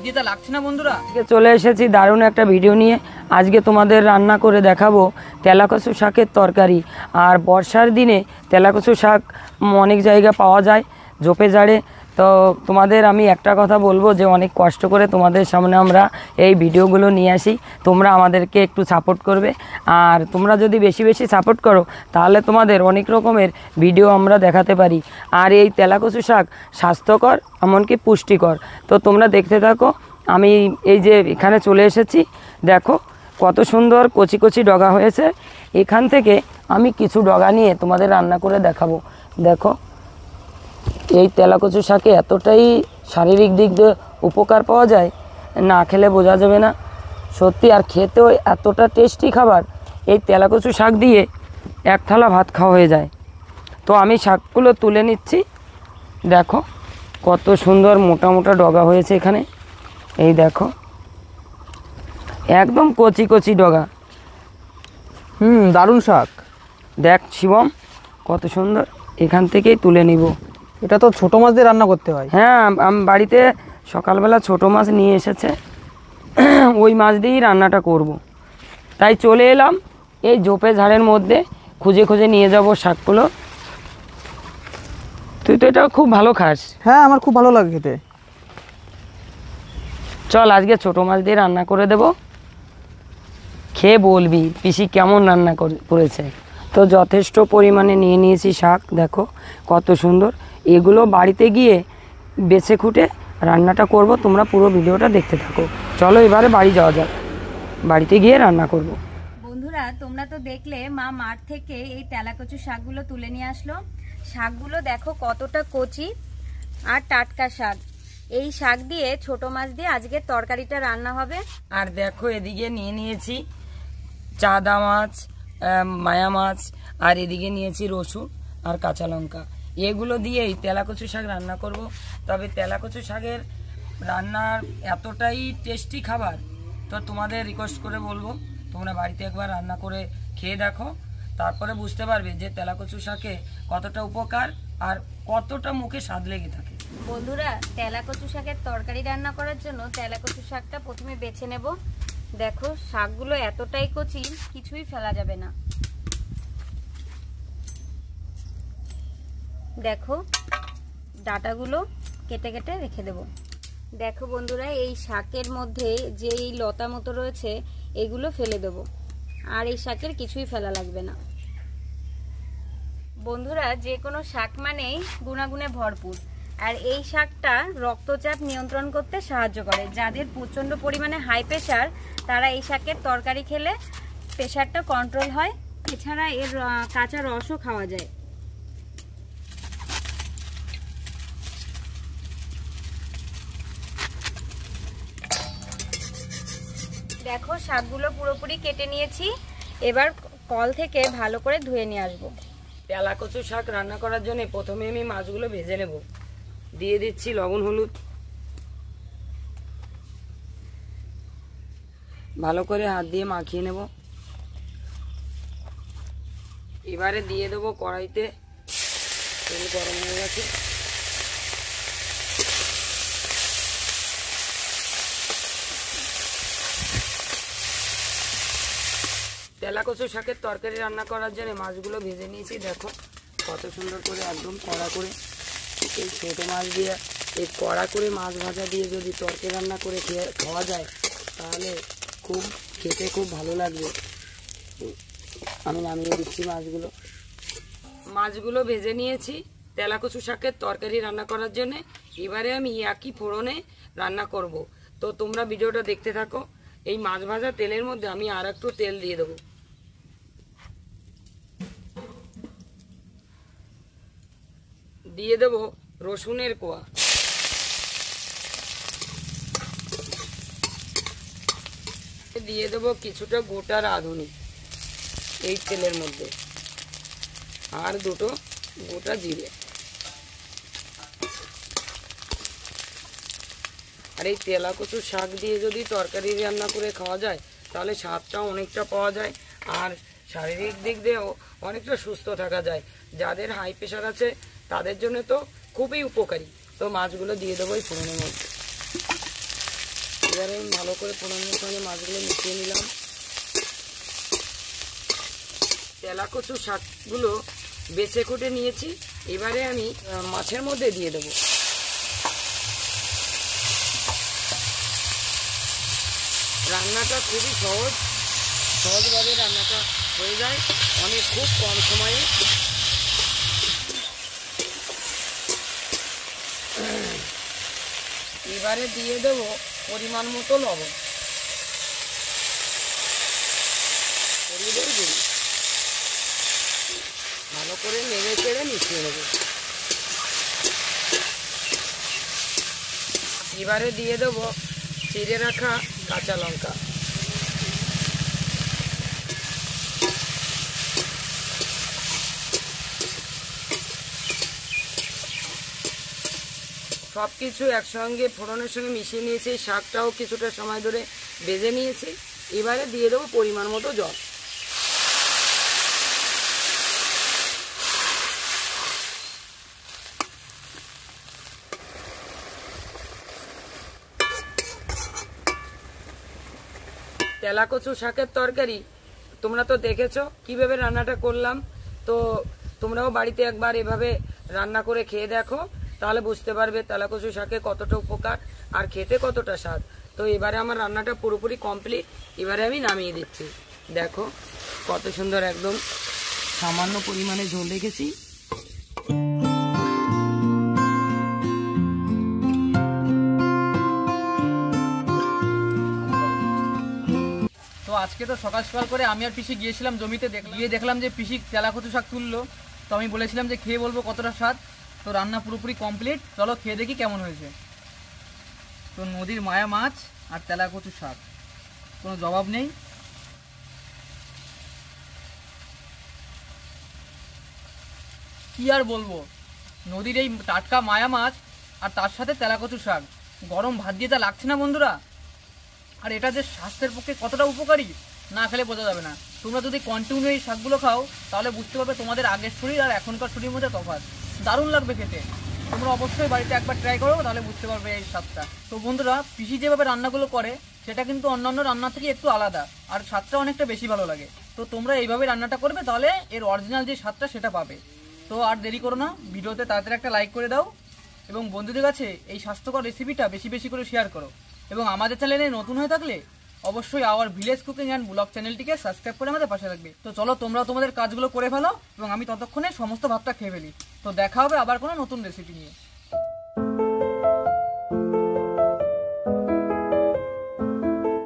দিয়ে তা লাগছে না বন্ধুরা। আজকে চলে এসেছি দারুণ একটা ভিডিও নিয়ে। আজকে তোমাদের রান্না করে দেখাবো তেলাকচু শাকের তরকারি। আর বর্ষার দিনে তেলাকচু শাক অনেক জায়গা পাওয়া যায় ঝোপে ঝাড়ে। তো তোমাদের আমি একটা কথা বলবো যে অনেক কষ্ট করে তোমাদের সামনে আমরা এই ভিডিওগুলো নিয়ে আসি, তোমরা আমাদেরকে একটু সাপোর্ট করবে। আর তোমরা যদি বেশি বেশি সাপোর্ট করো তাহলে তোমাদের অনেক রকমের ভিডিও আমরা দেখাতে পারি। আর এই তেলাকচু শাক স্বাস্থ্যকর এমনকি পুষ্টিকর। তো তোমরা দেখতে থাকো। আমি এই যে এখানে চলে এসেছি, দেখো কত সুন্দর কচি কচি ডগা হয়েছে। এখান থেকে আমি কিছু ডগা নিয়ে তোমাদের রান্না করে দেখাবো। দেখো এই তেলাকচু শাকে এতটাই শারীরিক দিক দিয়ে উপকার পাওয়া যায়, না খেলে বোঝা যাবে না সত্যি। আর খেতেও এতটা টেস্টি খাবার, এই তেলাকচু শাক দিয়ে এক থালা ভাত খাওয়া হয়ে যায়। তো আমি শাকগুলো তুলে নিচ্ছি। দেখো কত সুন্দর মোটা মোটা ডগা হয়েছে এখানে। এই দেখো একদম কচি কচি ডগা। দারুণ শাক। দেখ শিবম কত সুন্দর। এখান থেকেই তুলে নিব। এটা তো ছোট মাছ দিয়ে রান্না করতে হয়। হ্যাঁ, আমি বাড়িতে সকালবেলা ছোট মাছ নিয়ে এসেছে, ওই মাছ দিয়েই রান্নাটা করব। তাই চলে এলাম এই ঝোপে ঝাড়ের মধ্যে, খুঁজে খুঁজে নিয়ে যাব শাকগুলো। তুই তো এটা খুব ভালো খাস। হ্যাঁ, আমার খুব ভালো লাগে খেতে। চল আজকে ছোট মাছ দিয়ে রান্না করে দেব, খেয়ে বলবি পিসি কেমন রান্না করেছে। তো যথেষ্ট পরিমাণে নিয়ে নিয়েছি শাক। দেখো কত সুন্দর। এগুলো বাড়িতে গিয়ে বেছে খুঁটে রান্নাটা করব। তোমরা পুরো ভিডিওটা দেখতে থাকো। চলো এবারে বাড়ি যাওয়া যাক, বাড়িতে গিয়ে রান্না করব। বন্ধুরা তোমরা তো দেখলে মা মাঠ থেকে এই তেলাকচু শাকগুলো তুলে নিয়ে আসলো। শাকগুলো দেখো কতটা কচি আর টাটকা শাক। এই শাক দিয়ে ছোট মাছ দিয়ে আজকে তরকারিটা রান্না হবে। আর দেখো এদিকে নিয়ে নিয়েছি চাদা মাছ, মায়া মাছ, আর এদিকে নিয়েছি রসুন আর কাঁচা লঙ্কা। এগুলো দিয়েই তেলাকচু শাক রান্না করব। তবে তেলাকচু শাকের রান্নার এতটাই টেস্টি খাবার, তো তোমাদের রিকোয়েস্ট করে বলবো তোমরা বাড়িতে একবার রান্না করে খেয়ে দেখো, তারপরে বুঝতে পারবে যে তেলাকচু শাকে কতটা উপকার আর কতটা মুখে স্বাদ লেগে থাকে। বন্ধুরা তেলাকচু শাকের তরকারি রান্না করার জন্য তেলাকচু শাকটা প্রথমে বেছে নেব। দেখো শাকগুলো এতটাই কচি কিছুই ফেলা যাবে না। দেখো ডাটাগুলো কেটে কেটে রেখে দেব। দেখো বন্ধুরা এই শাকের মধ্যে যে এই লতা মতো রয়েছে এগুলো ফেলে দেব, আর এই শাকের কিছুই ফেলা লাগবে না। বন্ধুরা যে কোনো শাক মানেই গুণাগুণে ভরপুর, আর এই শাকটা রক্তচাপ নিয়ন্ত্রণ করতে সাহায্য করে। যাদের প্রচণ্ড পরিমাণে হাই প্রেশার তারা এই শাকের তরকারি খেলে প্রেশারটা কন্ট্রোল হয়। এছাড়া এর কাঁচা রসও খাওয়া যায়। দেখো শাকগুলো পুরোপুরি কেটে নিয়েছি। এবার কল থেকে ভালো করে ধুয়ে নিয়ে আসবো। তেলাকচু শাক রান্না করার জন্য প্রথমে আমি মাছগুলো ভেজে নেব। দিয়ে দিচ্ছি লবণ হলুদ, ভালো করে হাত দিয়ে মাখিয়ে নেব। এবারে দিয়ে দেবো কড়াইতে, তেল গরম হয়ে গেছে। তেলাকচু শাকের তরকারি রান্না করার জন্য মাছগুলো ভেজে নিয়েছি। দেখো কত সুন্দর করে একদম কড়া করে। এই ছোটো মাছ দিয়ে এই কড়া করে মাছ ভাজা দিয়ে যদি তরকারি রান্না করে খাওয়া যায় তাহলে খুব খেতে খুব ভালো লাগবে। আমি নামিয়ে দিচ্ছি মাছগুলো। মাছগুলো ভেজে নিয়েছি তেলাকচু শাকের তরকারি রান্না করার জন্য। এবারে আমি একই ফোড়নে রান্না করব। তো তোমরা ভিডিওটা দেখতে থাকো। এই মাছ ভাজা তেলের মধ্যে আমি আর একটু তেল দিয়ে দেবো। দিয়ে দেবো রসুনের কোয়া, দিয়ে দেবো কিছুটা গোটা রাঁধুনি এই তেলের মধ্যে, আর দুটো গোটা জিরে। আর এই তেলাকচু শাক দিয়ে যদি তরকারি রান্না করে খাওয়া যায় তাহলে স্বাদটাও অনেকটা পাওয়া যায়, আর শারীরিক দিক দিয়েও অনেকটা সুস্থ থাকা যায়। যাদের হাই প্রেশার আছে তাদের জন্য তো খুবই উপকারী। তো মাছগুলো দিয়ে দেবো এই ফোড়নের মধ্যে। এবারে আমি ভালো করে ফোড়নের সঙ্গে মাছগুলো মিশিয়ে নিলাম। তেলাকচু শাকগুলো বেছে কুটে নিয়েছি, এবারে আমি মাছের মধ্যে দিয়ে দেব। রান্নাটা খুবই সহজভাবে রান্নাটা হয়ে যায়, অনেক খুব কম সময়ে। এবারে দিয়ে দেব পরিমাণ মতো লবণ, হলুদের গুঁড়ি, ভালো করে নেড়ে চেড়ে মিশিয়ে নেব। এবারে দিয়ে দেব চিড়ে রাখা কাঁচা লঙ্কা, সব কিছু একসঙ্গে ফোড়নের সঙ্গে মিশিয়ে নিয়েছি। শাকটাও কিছুটা সময় ধরে ভেজে নিয়েছি। এবারে দিয়ে দেবো পরিমাণ মতো জল। তেলাকচু শাকের তরকারি তোমরা তো দেখেছো কিভাবে রান্নাটা করলাম, তো তোমরাও বাড়িতে একবার এভাবে রান্না করে খেয়ে দেখো, তাহলে বুঝতে পারবে তেলাকচু শাকে কতটা উপকার আর খেতে কতটা স্বাদ। তো এবারে আমার রান্নাটা পুরোপুরি কমপ্লিট, এবারে আমি নামিয়ে দিচ্ছি। দেখো কত সুন্দর, একদম সামান্য পরিমাণে ঝোল রেখেছি। তো আজকে তো সকাল সকাল করে আমি আর পিসি গিয়েছিলাম জমিতে, গিয়ে দেখলাম যে পিসি তেলাকচু শাক তুললো। তো আমি বলেছিলাম যে খেয়ে বলবো কতটা স্বাদ। তো রান্না পুরোপুরি কমপ্লিট, চলো খেয়ে দেখি কেমন হয়েছে। তো নদীর মায়া মাছ আর তেলাকচু শাক, কোনো জবাব নেই। কি আর বলবো, নদীর এই টাটকা মায়া মাছ আর তার সাথে তেলাকচু শাক, গরম ভাত দিয়ে যা লাগছে না বন্ধুরা। আর এটা যে স্বাস্থ্যের পক্ষে কতটা উপকারী না খেলে বোঝা যাবে না। তোমরা যদি কন্টিনিউ এই শাকগুলো খাও তাহলে বুঝতে পারবে তোমাদের আগের শরীর আর এখনকার শরীরের মধ্যে তফাৎ। দারুণ লাগবে খেতে। তোমরা অবশ্যই বাড়িতে একবার ট্রাই করো, তাহলে বুঝতে পারবে এই স্বাদটা। তো বন্ধুরা, পিসি যেভাবে রান্নাগুলো করে সেটা কিন্তু অন্যান্য রান্না থেকে একটু আলাদা, আর স্বাদটা অনেকটা বেশি ভালো লাগে। তো তোমরা এইভাবে রান্নাটা করবে, তাহলে এর অরিজিনাল যে স্বাদটা সেটা পাবে। তো আর দেরি করো না, ভিডিওতে তাড়াতাড়ি একটা লাইক করে দাও এবং বন্ধুদের কাছে এই স্বাস্থ্যকর রেসিপিটা বেশি বেশি করে শেয়ার করো। এবং আমাদের চ্যানেলে নতুন হয়ে থাকলে অবশ্যই our village cooking and blog চ্যানেলটিকে সাবস্ক্রাইব করে আমাদের পাশে থাকবে। তো চলো তোমরা তোমাদের কাজগুলো করে ফেলো এবং আমি ততক্ষণে সমস্ত ভাতটা খেয়ে ফেলি। তো দেখা হবে আবার কোনো নতুন রেসিপি নিয়ে।